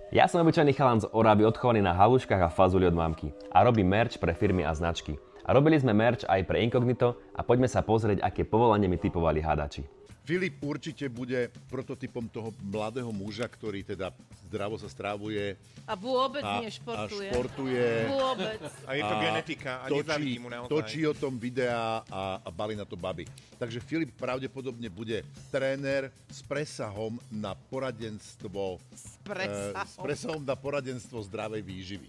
Ja som obyčajný chalan z Oravy, odchovaný na haluškách a fazuli od mamky. A robím merch pre firmy a značky. A robili sme merch aj pre Incognito a poďme sa pozrieť, aké povolanie mi typovali hádači. Filip určite bude prototypom toho mladého muža, ktorý teda zdravo sa strávuje A vôbec nešportuje. a športuje. Vôbec. A je to genetika a nezavidí mu naozaj. Točí o tom videá a balí na to baby. Takže Filip pravdepodobne bude tréner s presahom na poradenstvo s presahom na poradenstvo zdravej výživy.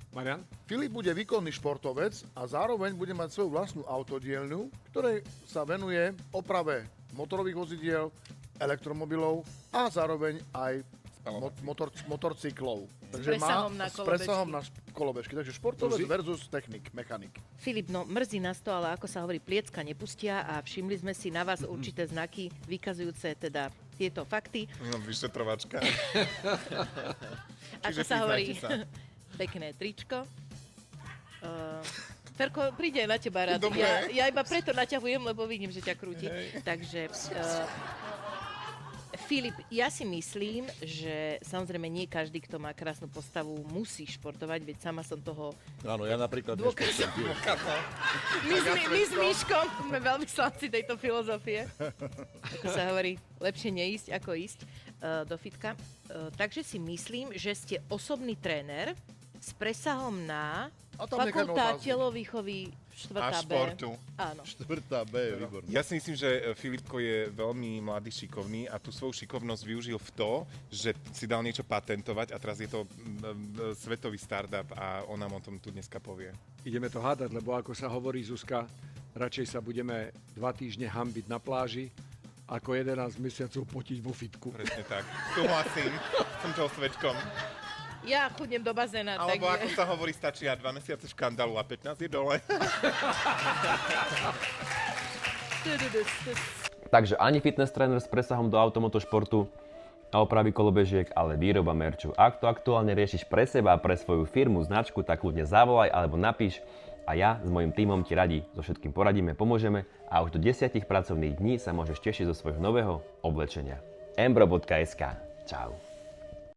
Marian? Filip bude výkonný športovec a zároveň bude mať svoju vlastnú autodielňu, ktorej sa venuje oprave motorových vozidiel, elektromobilov a zároveň aj motorcyklov. Takže s presahom na kolobežky. Takže športovec versus technik, mechanik. Filip, no mrzí nás to, ale ako sa hovorí, pliecka nepustia a všimli sme si na vás určité znaky vykazujúce teda tieto fakty. No, vyšetrovačka. Ako sa hovorí, pekné tričko. Ferko, príde na teba rád. Ja iba preto naťahujem, lebo vidím, že ťa krúti. Takže, Filip, ja si myslím, že samozrejme nie každý, kto má krásnu postavu, musí športovať, veď sama som toho... Áno, ja napríklad dôkazom. My s Míškom sme veľvyslanci tejto filozofie. Ako sa hovorí, lepšie neísť, ako ísť do fitka. Takže si myslím, že ste osobný tréner s presahom na fakulta telovýchovy 4. A športu. Áno. 4. B je výborný. Ja si myslím, že Filipko je veľmi mladý, šikovný a tú svoju šikovnosť využil v to, že si dal niečo patentovať a teraz je to svetový startup a on nám o tom tu dneska povie. Ideme to hádať, lebo ako sa hovorí, Zuzka, radšej sa budeme 2 týždne hanbiť na pláži, ako 11 mesiacov potiť vo fitku. Presne tak. Súhlasím. Som toho svedkom. Ja chudnem do bazéna. Alebo ako sa hovorí, stačí 2 mesiace škandálu a 15 je dole. Takže ani fitness tréner s presahom do automotošportu a opravy kolobežiek, ale výroba merču. Ak to aktuálne riešiš pre seba a pre svoju firmu, značku, tak ľudne zavolaj alebo napíš a ja s mojím tímom ti radi so všetkým poradíme, pomôžeme a už do 10 pracovných dní sa môžeš tešiť zo svojho nového oblečenia. embro.sk. Čau.